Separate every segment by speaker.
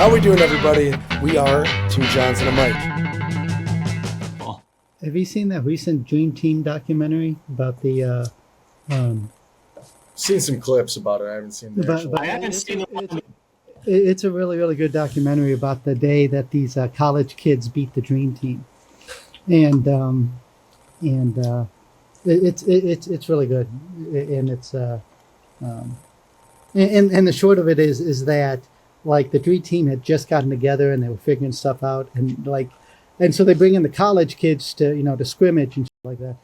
Speaker 1: How we doing, everybody? We are Two Johns and a Mike.
Speaker 2: Have you seen that recent Dream Team documentary about the?
Speaker 1: Seen some clips about it. I haven't seen the actual.
Speaker 3: I haven't seen it.
Speaker 2: It's a really, really good documentary about the day that these college kids beat the Dream Team, and it's really good, and it's and the short of it is that like the Dream Team had just gotten together and they were figuring stuff out, and so they bring in the college kids to scrimmage and stuff like that,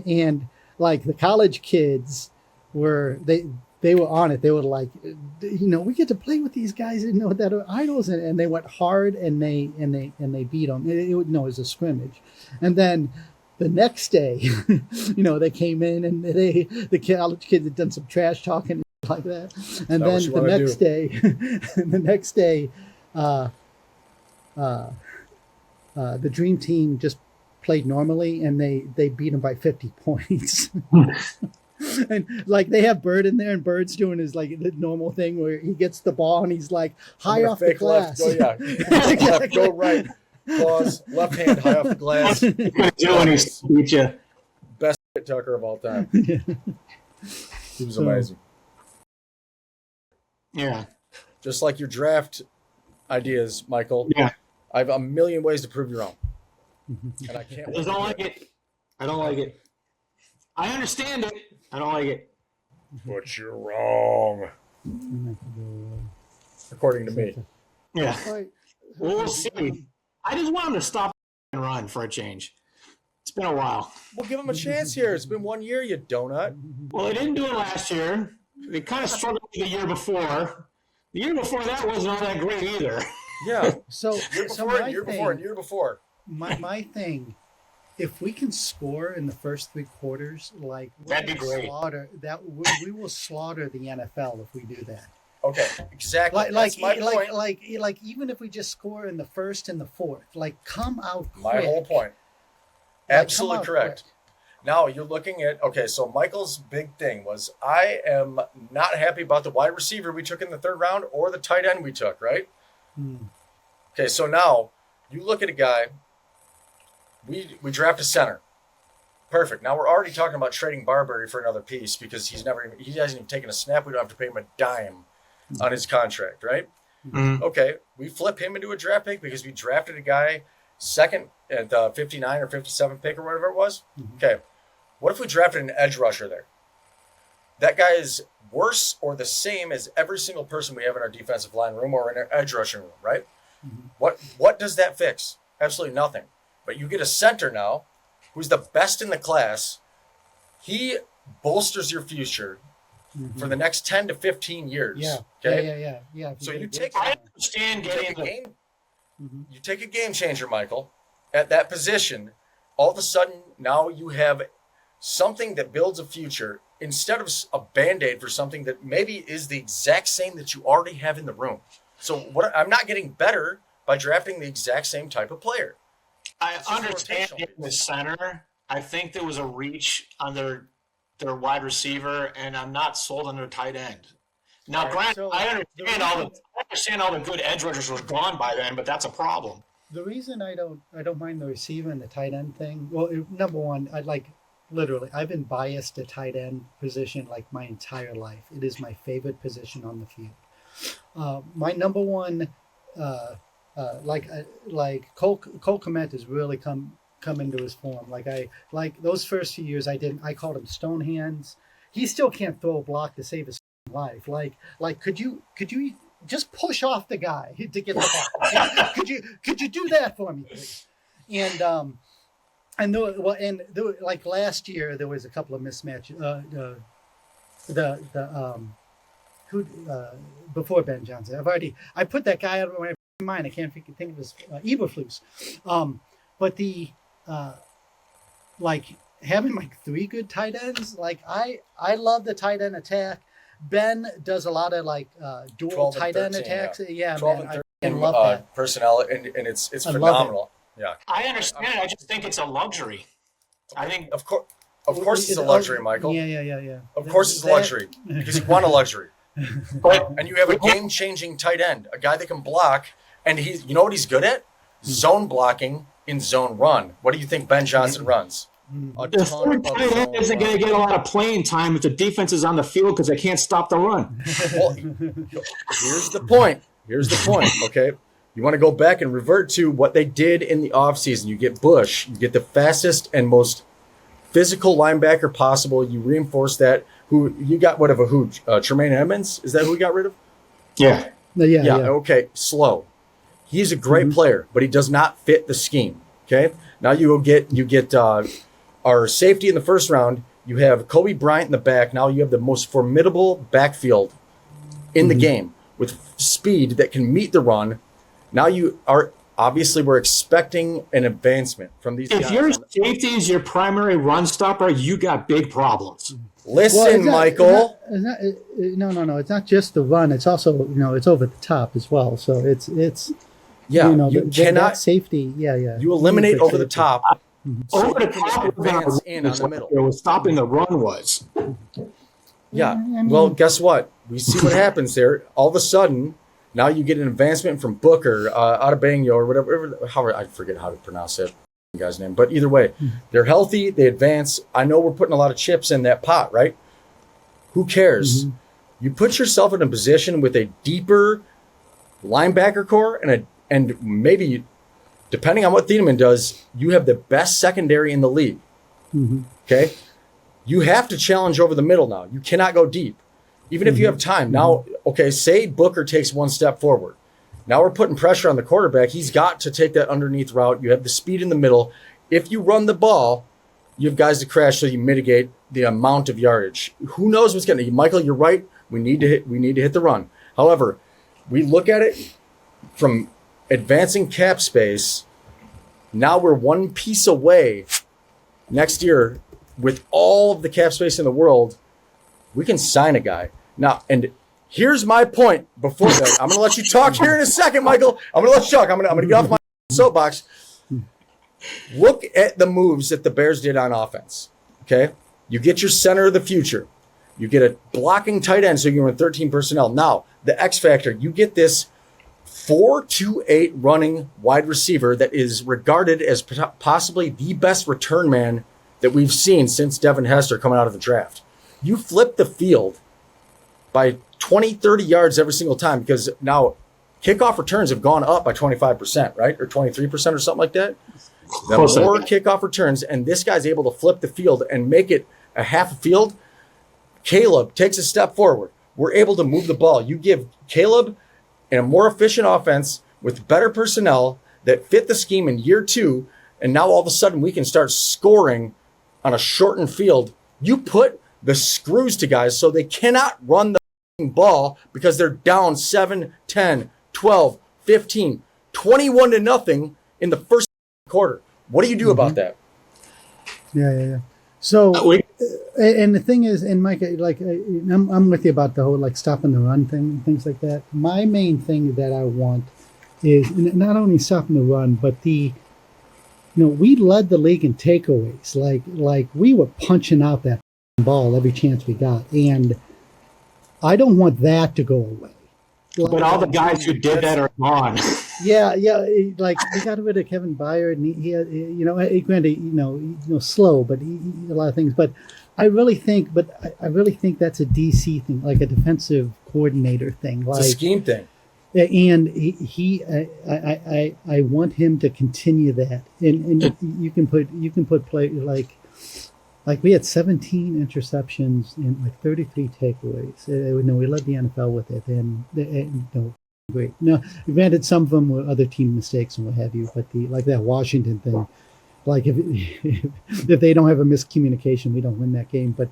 Speaker 2: and like the college kids were they were on it. They were like, we get to play with these guys, that are idols, and they went hard and they beat them. It was a scrimmage, and then the next day, they came in and the college kids had done some trash talking like that, and then the next day, the Dream Team just played normally, and they beat them by 50 points. And like they have Bird in there, and Bird's doing his like the normal thing where he gets the ball and he's like high off the glass.
Speaker 1: Left, left, go right, pause, left hand high off the glass. Best Tucker of all time. Yeah. He was amazing.
Speaker 3: Yeah.
Speaker 1: Just like your draft ideas, Michael.
Speaker 3: Yeah.
Speaker 1: I have a million ways to prove you wrong. And I can't.
Speaker 3: I don't like it. I don't like it. I understand it. I don't like it.
Speaker 1: But you're wrong. According to me.
Speaker 3: Yeah. We'll see. I just want him to stop and run for a change. It's been a while.
Speaker 1: Well, give him a chance here. It's been 1 year, you donut.
Speaker 3: Well, they didn't do it last year. They kind of struggled the year before. The year before that wasn't all that great either.
Speaker 1: Yeah.
Speaker 2: So
Speaker 1: year before.
Speaker 2: My thing, if we can score in the first three quarters,
Speaker 3: that'd be great.
Speaker 2: We will slaughter the NFL if we do that.
Speaker 1: Okay, exactly.
Speaker 2: That's my point. Like even if we just score in the first and the fourth, come out quick.
Speaker 1: My whole point. Absolutely correct. Quick. Now you're looking at, so Michael's big thing was I am not happy about the wide receiver we took in the third round or the tight end we took, right? Okay, so now you look at a guy, we draft a center. Perfect. Now we're already talking about trading Barberry for another piece because he hasn't even taken a snap. We don't have to pay him a dime on his contract, right?
Speaker 3: Mm-hmm.
Speaker 1: Okay, we flip him into a draft pick because we drafted a guy second at the 59 or 57 pick or whatever it was. Mm-hmm. Okay, what if we drafted an edge rusher there? That guy is worse or the same as every single person we have in our defensive line room or in our edge rushing room, right? Mm-hmm. What does that fix? Absolutely nothing. But you get a center now who's the best in the class. He bolsters your future for the next 10 to 15 years.
Speaker 2: Yeah.
Speaker 1: Okay?
Speaker 2: Yeah.
Speaker 1: So you take you take a game changer, Michael, at that position. All of a sudden, now you have something that builds a future instead of a Band-Aid for something that maybe is the exact same that you already have in the room. So I'm not getting better by drafting the exact same type of player.
Speaker 3: I understand the center. I think there was a reach on their wide receiver, and I'm not sold on their tight end. Now, granted, I understand all the good edge rushers were gone by then, but that's a problem.
Speaker 2: The reason I don't mind the receiver and the tight end thing. Well, number one, I've been biased to tight end position like my entire life. It is my favorite position on the field. My number one, Cole Kmet has really come into his form. Like those first few years, I called him stone hands. He still can't throw a block to save his life. Like could you just push off the guy to get the ball? could you do that for me, please? And like last year there was a couple of mismatches. Before Ben Johnson, I put that guy out of my mind. I can't think of his Eberflus. But the having three good tight ends, I love the tight end attack. Ben does a lot of dual tight end attacks. Yeah, man, I love that
Speaker 1: personnel, and it's phenomenal. Yeah,
Speaker 3: I understand it. I just think it's a luxury. I think
Speaker 1: of course it's a luxury, Michael.
Speaker 2: Yeah.
Speaker 1: Of course it's a luxury because you want a luxury. And you have a game-changing tight end, a guy that can block, and you know what he's good at? Zone blocking in zone run. What do you think Ben Johnson runs?
Speaker 3: The third tight end isn't going to get a lot of playing time if the defense is on the field because they can't stop the run.
Speaker 1: Well, here's the point. Okay. You want to go back and revert to what they did in the offseason. You get Bush. You get the fastest and most physical linebacker possible. You reinforce that. Who you got? Tremaine Edmonds? Is that who we got rid of?
Speaker 2: Yeah.
Speaker 1: Okay. Slow. He's a great player, but he does not fit the scheme. Okay. Now you get our safety in the first round. You have Kobe Bryant in the back. Now you have the most formidable backfield in the game with speed that can meet the run. Now we're expecting an advancement from these guys.
Speaker 3: If your safety is your primary run stopper, you got big problems.
Speaker 1: Listen, Michael.
Speaker 2: No. It's not just the run. It's also, it's over the top as well. So it's
Speaker 1: you cannot
Speaker 2: safety. Yeah.
Speaker 1: You eliminate over the top.
Speaker 3: Over the top
Speaker 1: advance in on the middle.
Speaker 3: Stopping the run was.
Speaker 1: Yeah. Well, guess what? We see what happens there. All of a sudden, now you get an advancement from Booker, Adebayo, or whatever. I forget how to pronounce that guy's name. But either way, they're healthy. They advance. I know we're putting a lot of chips in that pot, right? Who cares? You put yourself in a position with a deeper linebacker core and maybe, depending on what Thieneman does, you have the best secondary in the league. Okay? You have to challenge over the middle now. You cannot go deep. Even if you have time. Now, okay, say Booker takes one step forward. Now we're putting pressure on the quarterback. He's got to take that underneath route. You have the speed in the middle. If you run the ball, you have guys to crash so you mitigate the amount of yardage. Who knows what's going to... Michael, you're right. We need to hit the run. However, we look at it from advancing cap space. Now we're one piece away next year with all of the cap space in the world. We can sign a guy. Now, and here's my point before that. I'm going to let you talk here in a second, Michael. I'm going to let you talk. I'm going to get off my soapbox. Look at the moves that the Bears did on offense. Okay? You get your center of the future. You get a blocking tight end, so you're in 13 personnel. Now, the X factor, you get this 4-2-8 running wide receiver that is regarded as possibly the best return man that we've seen since Devin Hester coming out of the draft. You flip the field by 20, 30 yards every single time because now kickoff returns have gone up by 25%, right? Or 23% or something like that. The more kickoff returns, and this guy's able to flip the field and make it a half a field. Caleb takes a step forward. We're able to move the ball. You give Caleb a more efficient offense with better personnel that fit the scheme in year 2, and now all of a sudden we can start scoring on a shortened field. You put the screws to guys so they cannot run the ball because they're down 7, 10, 12, 15, 21-0 in the first quarter. What do you do about that?
Speaker 2: Yeah. So, and the thing is, and Mike, I'm with you about the whole stopping the run thing, things like that. My main thing that I want is not only stopping the run, but we led the league in takeaways. Like we were punching out that ball every chance we got, and I don't want that to go away.
Speaker 3: But all the guys who did that are gone.
Speaker 2: Yeah. Like we got rid of Kevin Byard, and he had, granted, slow, but a lot of things. But I really think that's a DC thing, like a defensive coordinator thing,
Speaker 1: it's a scheme thing.
Speaker 2: And I want him to continue that, and you can put play like we had 17 interceptions and 33 takeaways. We led the NFL with it, and great. No, granted, some of them were other team mistakes and what have you, but that Washington thing, like if they don't have a miscommunication, we don't win that game. But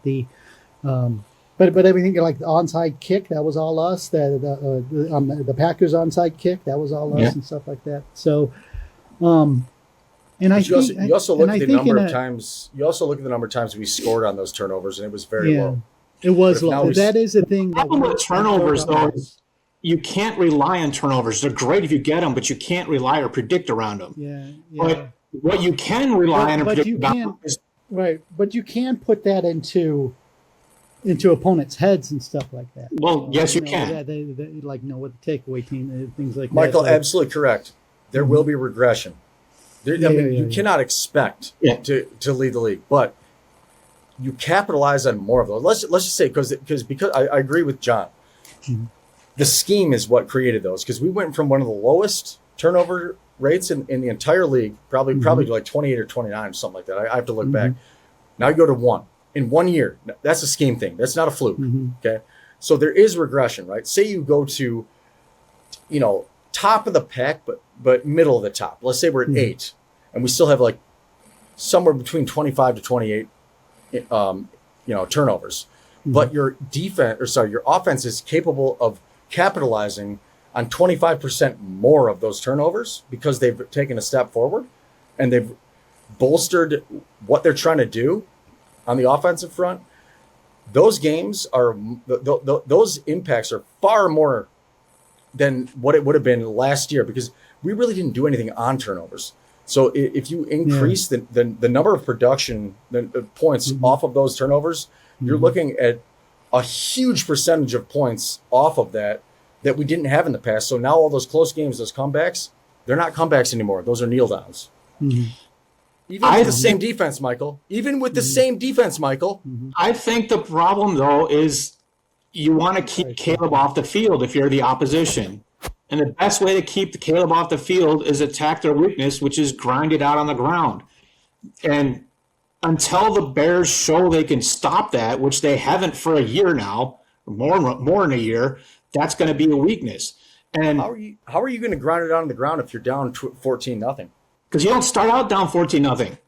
Speaker 2: but everything like the onside kick, that was all us. The Packers onside kick, that was all us, and stuff like that. So, and
Speaker 1: you also look at the number of times we scored on those turnovers, and it was very low.
Speaker 2: It was low. That is the thing.
Speaker 3: The problem with turnovers, though, is you can't rely on turnovers. They're great if you get them, but you can't rely or predict around them.
Speaker 2: Yeah.
Speaker 3: But what you can rely on and predict about is
Speaker 2: right. But you can put that into into opponents' heads and stuff like that.
Speaker 3: Well, yes, you
Speaker 2: know,
Speaker 3: can.
Speaker 2: They like know what the takeaway team things like
Speaker 1: Michael,
Speaker 2: that. So,
Speaker 1: absolutely correct. There will be regression. You cannot expect to lead the league, but you capitalize on more of those. Let's just say because I agree with John.
Speaker 2: Mhm.
Speaker 1: The scheme is what created those, because we went from one of the lowest turnover rates in the entire league, probably to like 28 or 29 or something like that. I have to look back. Now you go to 1 in 1 year. That's a scheme thing. That's not a fluke. Okay, so there is regression, right? Say you go to, top of the pack, but middle of the top. Let's say we're at 8, and we still have like somewhere between 25 to 28, turnovers. But your your offense is capable of capitalizing on 25% more of those turnovers because they've taken a step forward and they've bolstered what they're trying to do on the offensive front. Those games are those impacts are far more than what it would have been last year, because we really didn't do anything on turnovers. So if you increase the number of production points off of those turnovers, you're looking at a huge percentage of points off of that we didn't have in the past. So now all those close games, those comebacks, they're not comebacks anymore. Those are kneel downs. Even with the same defense, Michael.
Speaker 3: I think the problem, though, is you want to keep Caleb off the field if you're the opposition. And the best way to keep the Caleb off the field is attack their weakness, which is grind it out on the ground. And until the Bears show they can stop that, which they haven't for a year now, more than a year, that's going to be a weakness. And
Speaker 1: how are you going to grind it out on the ground if you're down 14-0?
Speaker 3: Because you don't start out down 14-0.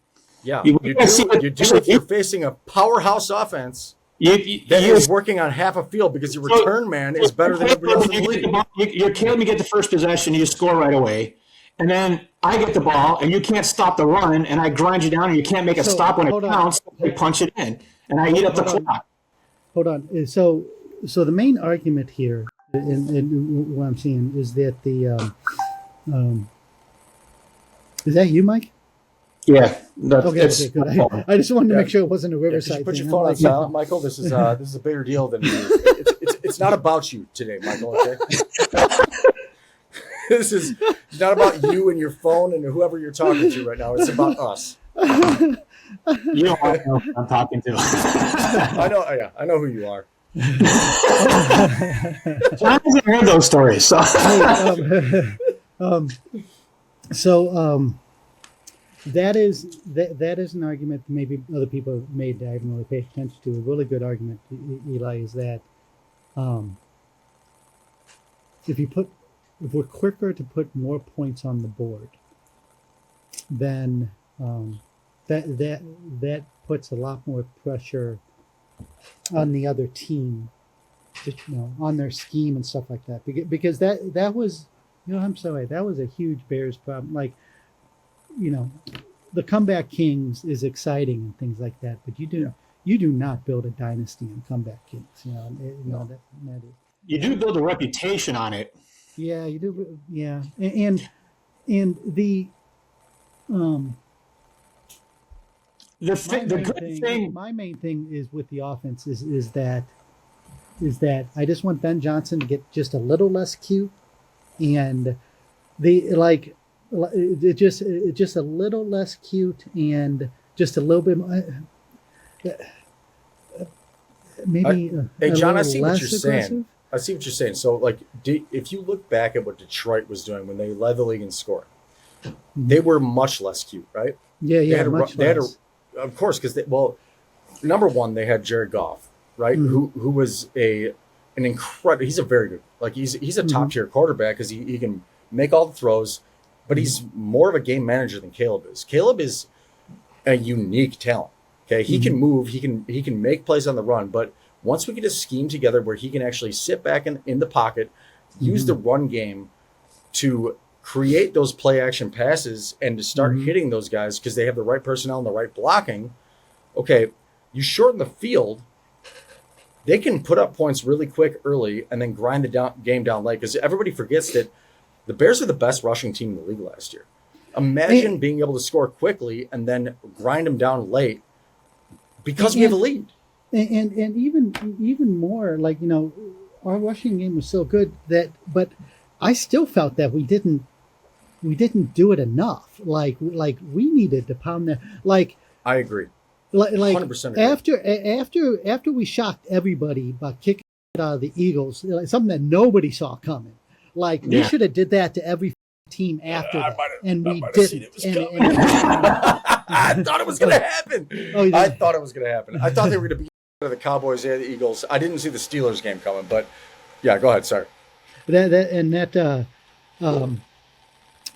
Speaker 1: Yeah, you do if you're facing a powerhouse offense that is working on half a field, because your return man is better than everybody else in the league.
Speaker 3: You're Caleb, you get the first possession, you score right away. And then I get the ball, and you can't stop the run, and I grind you down, and you can't make a stop when it counts. I punch it in, and I eat up the clock.
Speaker 2: Hold on. So the main argument here, and what I'm seeing, is that is that you, Mike?
Speaker 3: Yeah.
Speaker 2: Okay, good. I just wanted to make sure it wasn't a Riverside.
Speaker 1: Put your phone on silent, Michael. This is a bigger deal than it's not about you today, Michael. Okay. This is not about you and your phone and whoever you're talking to right now. It's about us.
Speaker 3: You don't know who I'm talking to.
Speaker 1: I know. Yeah, I know who you are.
Speaker 3: John hasn't heard those stories. So,
Speaker 2: that is an argument that maybe other people have made that I haven't really paid attention to. A really good argument, Eli, is that if we're quicker to put more points on the board, then that puts a lot more pressure on the other team, on their scheme and stuff like that. Because that was, I'm sorry, that was a huge Bears problem. Like, the comeback kings is exciting and things like that, but you do not build a dynasty on comeback kings. That is.
Speaker 3: You do build a reputation on it.
Speaker 2: Yeah, you do. Yeah, and the my main thing is with the offense is that I just want Ben Johnson to get just a little less cute, and just a little less cute, and just a little bit maybe.
Speaker 1: Hey, John, I see what you're
Speaker 2: aggressive.
Speaker 1: saying. I see what you're saying. So, if you look back at what Detroit was doing when they led the league in scoring, they were much less cute, right?
Speaker 2: Yeah,
Speaker 1: of course, because number one, they had Jared Goff, right? Who was an incredible. He's a very good, he's a top tier quarterback, because he can make all the throws, but he's more of a game manager than Caleb is. Caleb is a unique talent. Okay, he can move, he can make plays on the run, but once we get a scheme together where he can actually sit back in the pocket, use the run game to create those play action passes and to start hitting those guys because they have the right personnel and the right blocking. Okay, you shorten the field, they can put up points really quick early and then grind the game down late, because everybody forgets that the Bears are the best rushing team in the league last year. Imagine being able to score quickly and then grind them down late because we have a lead.
Speaker 2: and even more, like, our rushing game was so good but I still felt that we didn't do it enough. Like we needed to pound that. Like
Speaker 1: I agree.
Speaker 2: Like
Speaker 1: 100% agree.
Speaker 2: after we shocked everybody by kicking it out of the Eagles, like something that nobody saw coming. Like we should have did that to every team after that, and we didn't.
Speaker 1: I thought it was going to happen.
Speaker 2: Oh,
Speaker 1: I thought it was going to happen. I thought they were going to be the Cowboys and the Eagles. I didn't see the Steelers game coming, but yeah, go ahead. Sorry.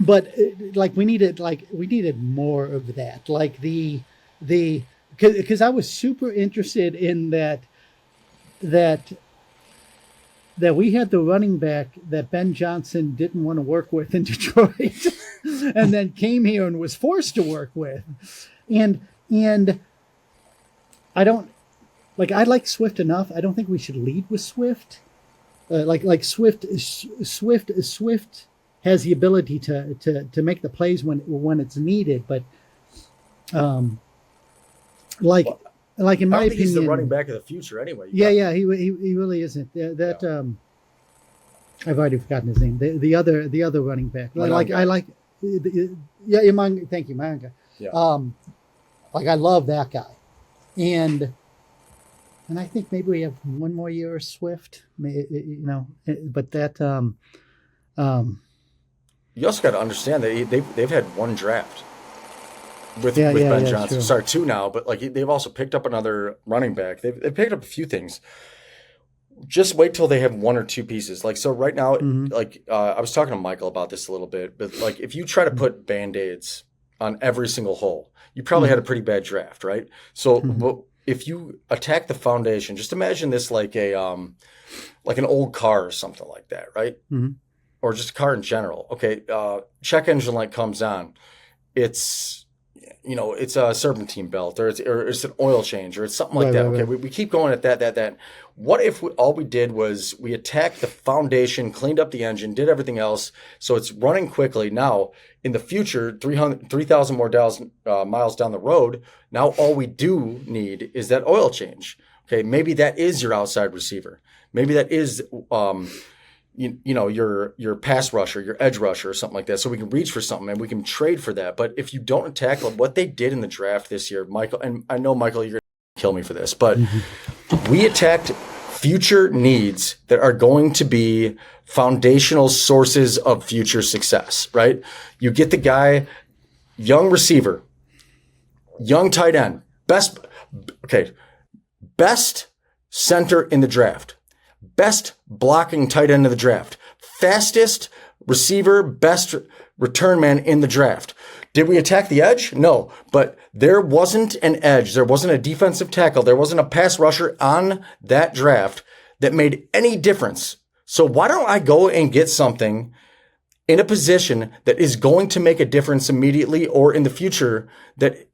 Speaker 2: But like we needed more of that. Like because I was super interested in that we had the running back that Ben Johnson didn't want to work with in Detroit, and then came here and was forced to work with, and I don't like. I like Swift enough. I don't think we should lead with Swift. Like Swift has the ability to make the plays when it's needed, but like in my opinion,
Speaker 1: he's the running back of the future anyway.
Speaker 2: He really isn't. I've already forgotten his name. The other running back. Thank you, Manga.
Speaker 1: Yeah.
Speaker 2: Like I love that guy, and I think maybe we have one more year of Swift. But that
Speaker 1: you also got to understand that they've had one draft with Ben Johnson.
Speaker 2: True.
Speaker 1: Sorry, two now, but like they've also picked up another running back. They've picked up a few things. Just wait till they have one or two pieces. Like so, right now, I was talking to Michael about this a little bit, but like if you try to put Band-Aids on every single hole, you probably had a pretty bad draft, right? So if you attack the foundation, just imagine this like an old car or something like that, right?
Speaker 2: Mm-hmm.
Speaker 1: Or just a car in general. Okay, check engine light comes on. It's a serpentine belt, or it's an oil change, or it's something like that. Okay, we keep going at that. What if all we did was we attacked the foundation, cleaned up the engine, did everything else, so it's running quickly? Now, in the future, 3,000 more miles down the road, now all we do need is that oil change. Okay, maybe that is your outside receiver. Maybe that is your pass rusher, your edge rusher, or something like that. So we can reach for something and we can trade for that. But if you don't attack what they did in the draft this year, Michael, and I know Michael, you're gonna kill me for this, but we attacked future needs that are going to be foundational sources of future success, right? You get the guy, young receiver, young tight end, best center in the draft. Best blocking tight end of the draft. Fastest receiver, best return man in the draft. Did we attack the edge? No, but there wasn't an edge. There wasn't a defensive tackle. There wasn't a pass rusher on that draft that made any difference. So why don't I go and get something in a position that is going to make a difference immediately or in the future? That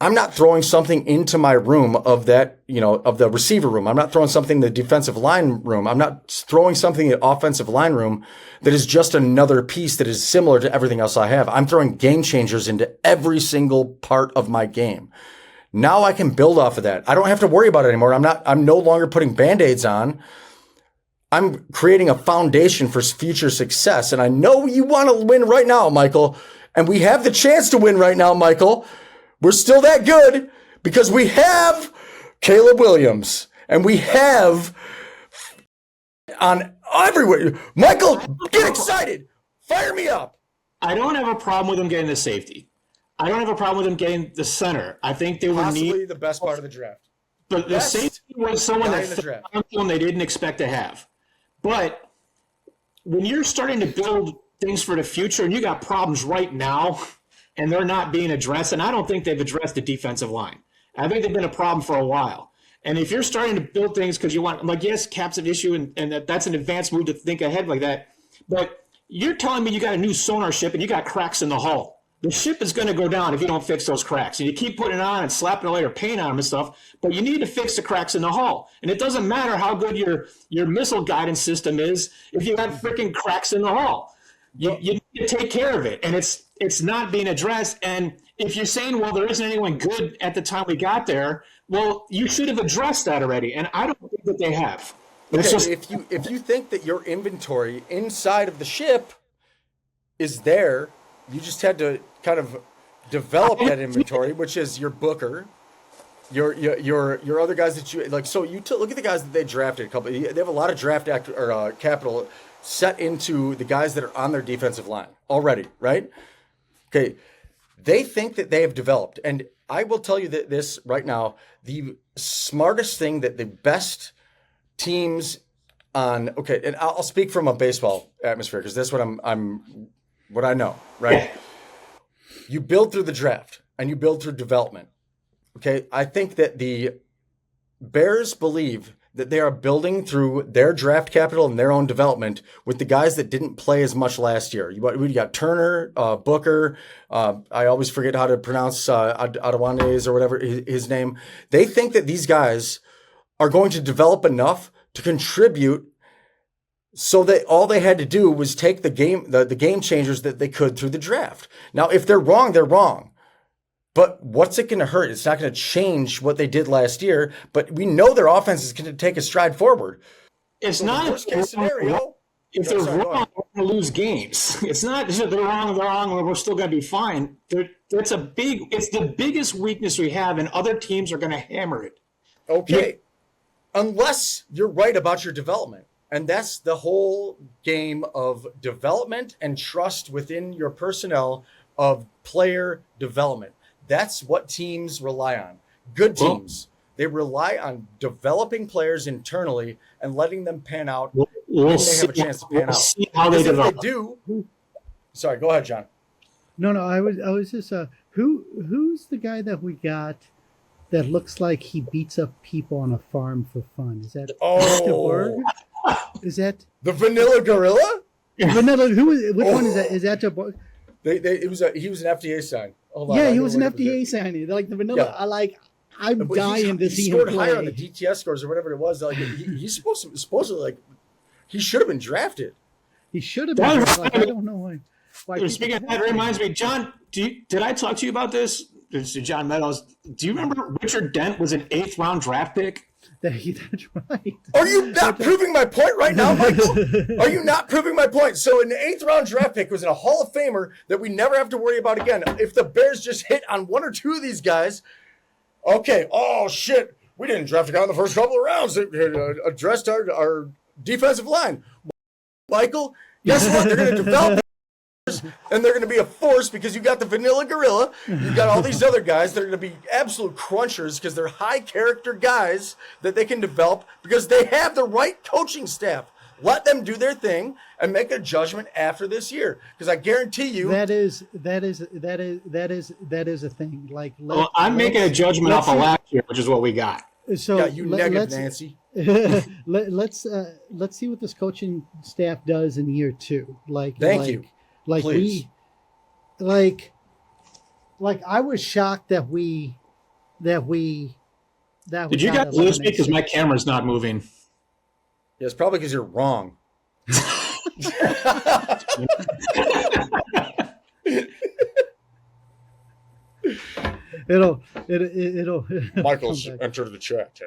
Speaker 1: I'm not throwing something into my room of that, of the receiver room. I'm not throwing something in the defensive line room. I'm not throwing something in the offensive line room that is just another piece that is similar to everything else I have. I'm throwing game changers into every single part of my game. Now I can build off of that. I don't have to worry about it anymore. I'm no longer putting Band-Aids on. I'm creating a foundation for future success. And I know you want to win right now, Michael. And we have the chance to win right now, Michael. We're still that good because we have Caleb Williams and we have on everywhere. Michael, get excited. Fire me up.
Speaker 3: I don't have a problem with him getting the safety. I don't have a problem with him getting the center. I think they were
Speaker 1: possibly the best part of the draft.
Speaker 3: But the safety was someone that they didn't expect to have. But when you're starting to build things for the future and you got problems right now, and they're not being addressed, and I don't think they've addressed the defensive line. I think they've been a problem for a while. And if you're starting to build things because you want, like, yes, cap's an issue, and that's an advanced move to think ahead like that, but you're telling me you got a new sonar ship and you got cracks in the hull. The ship is going to go down if you don't fix those cracks. And you keep putting it on and slapping a layer of paint on them and stuff, but you need to fix the cracks in the hull. And it doesn't matter how good your missile guidance system is if you have freaking cracks in the hull. You need to take care of it, and it's not being addressed. And if you're saying, well, there isn't anyone good at the time we got there, well, you should have addressed that already, and I don't think that they have.
Speaker 1: Okay, if you think that your inventory inside of the ship is there, you just had to kind of develop that inventory, which is your booker, your other guys that you like. So look at the guys that they drafted. They have a lot of capital set into the guys that are on their defensive line already, right? Okay, they think that they have developed, and I will tell you that this right now, the smartest thing that the best teams on, okay, and I'll speak from a baseball atmosphere because that's what what I know, right? Yeah. You build through the draft and you build through development. Okay, I think that the Bears believe that they are building through their draft capital and their own development with the guys that didn't play as much last year. We got Turner, Booker. I always forget how to pronounce Adewandes or whatever his name. They think that these guys are going to develop enough to contribute, so that all they had to do was take the game changers that they could through the draft. Now, if they're wrong, they're wrong. But what's it going to hurt? It's not going to change what they did last year, but we know their offense is going to take a stride forward.
Speaker 3: It's not
Speaker 1: worst case scenario.
Speaker 3: If they're wrong, we're going to lose games. It's not they're wrong, we're still going to be fine. It's the biggest weakness we have, and other teams are going to hammer it.
Speaker 1: Okay. Unless you're right about your development. And that's the whole game of development and trust within your personnel of player development. That's what teams rely on. Good teams, they rely on developing players internally and letting them pan out when they have a chance to pan out.
Speaker 3: See how they develop.
Speaker 1: If they do, sorry, go ahead, John.
Speaker 2: No, I was just who's the guy that we got that looks like he beats up people on a farm for fun? Is that DeBerg? Is that
Speaker 1: the Vanilla Gorilla?
Speaker 2: Vanilla? Which one is that? Is that DeBerg?
Speaker 1: He was an FDA sign.
Speaker 2: Yeah, he was an FDA signing. Like the Vanilla, yeah. I'm dying to see him play. He
Speaker 1: scored higher on the DTS scores or whatever it was. Like he's supposedly like he should have been drafted.
Speaker 2: He should have been. Like, I don't know why.
Speaker 3: Speaking of that, reminds me, John. Did I talk to you about this? This is John Meadows. Do you remember Richard Dent was an 8th round draft pick?
Speaker 2: That's right.
Speaker 1: Are you not proving my point right now, Michael? Are you not proving my point? So an 8th round draft pick was in a Hall of Famer that we never have to worry about again. If the Bears just hit on one or two of these guys, okay, oh shit, we didn't draft a guy in the first couple of rounds that addressed our defensive line. Michael, guess what? They're going to develop and they're going to be a force because you got the Vanilla Gorilla. You got all these other guys that are going to be absolute crunchers because they're high character guys that they can develop because they have the right coaching staff. Let them do their thing and make a judgment after this year. Because I guarantee you that is
Speaker 2: a thing. Like,
Speaker 3: I'm making a judgment off of last year, which is what we got.
Speaker 2: So
Speaker 1: yeah, you negative Nancy.
Speaker 2: let's see what this coaching staff does in year 2.
Speaker 1: Thank you.
Speaker 2: Like
Speaker 1: please.
Speaker 2: I was shocked that we
Speaker 3: Did you guys lose me because my camera's not moving?
Speaker 1: Yeah, it's probably because you're wrong.
Speaker 2: It'll
Speaker 1: Michael's entered the chat.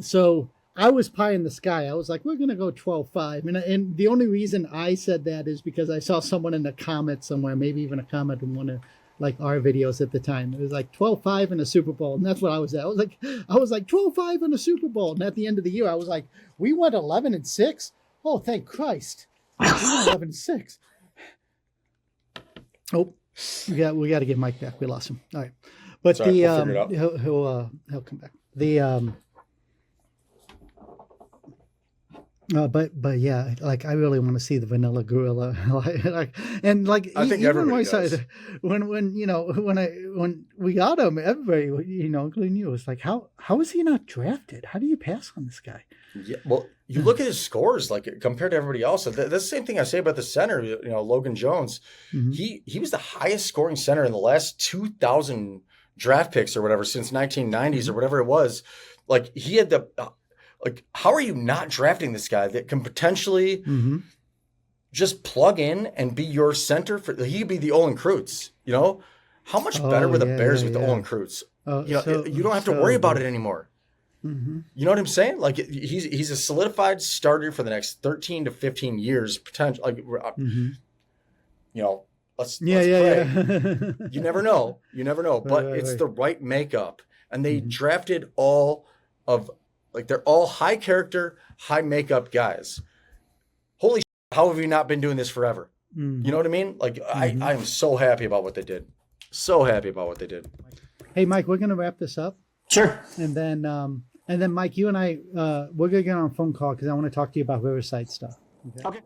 Speaker 2: So I was pie in the sky. I was like, we're going to go 12-5. And the only reason I said that is because I saw someone in the comments somewhere, maybe even a comment in one of our videos at the time. It was like 12-5 in a Super Bowl. And that's what I was at. I was like 12-5 in a Super Bowl. And at the end of the year, I was like, we went 11-6. Oh, thank Christ. We went 11-6. Oh, we got to get Mike back. We lost him. All right. But
Speaker 1: Sorry,
Speaker 2: he'll come back. But yeah, I really want to see the Vanilla Gorilla, I think everybody does. When we got him, everybody, including you, was like, how is he not drafted? How do you pass on this guy?
Speaker 1: Yeah, well, you look at his scores, compared to everybody else. That's the same thing I say about the center. Logan Jones, mm-hmm. He was the highest scoring center in the last 2,000 draft picks or whatever since 1990s mm-hmm. or whatever it was. He had the. How are you not drafting this guy that can potentially mm-hmm. just plug in and be your center for. He could be the Olin Kreutz. You know, how much better were the Bears with the Olin Kreutz? You don't have to worry about it anymore.
Speaker 2: Mm-hmm.
Speaker 1: You know what I'm saying? Like he's a solidified starter for the next 13 to 15 years potential. Like, let's pray. You never know. But it's the right makeup, and they drafted all of they're all high character, high makeup guys. Holy shit, how have you not been doing this forever? You know what I mean? Like I'm so happy about what they did. So happy about what they did.
Speaker 2: Hey, Mike, we're gonna wrap this up.
Speaker 3: Sure.
Speaker 2: And then Mike, you and I, we're gonna get on a phone call because I want to talk to you about Riverside stuff.
Speaker 3: Okay.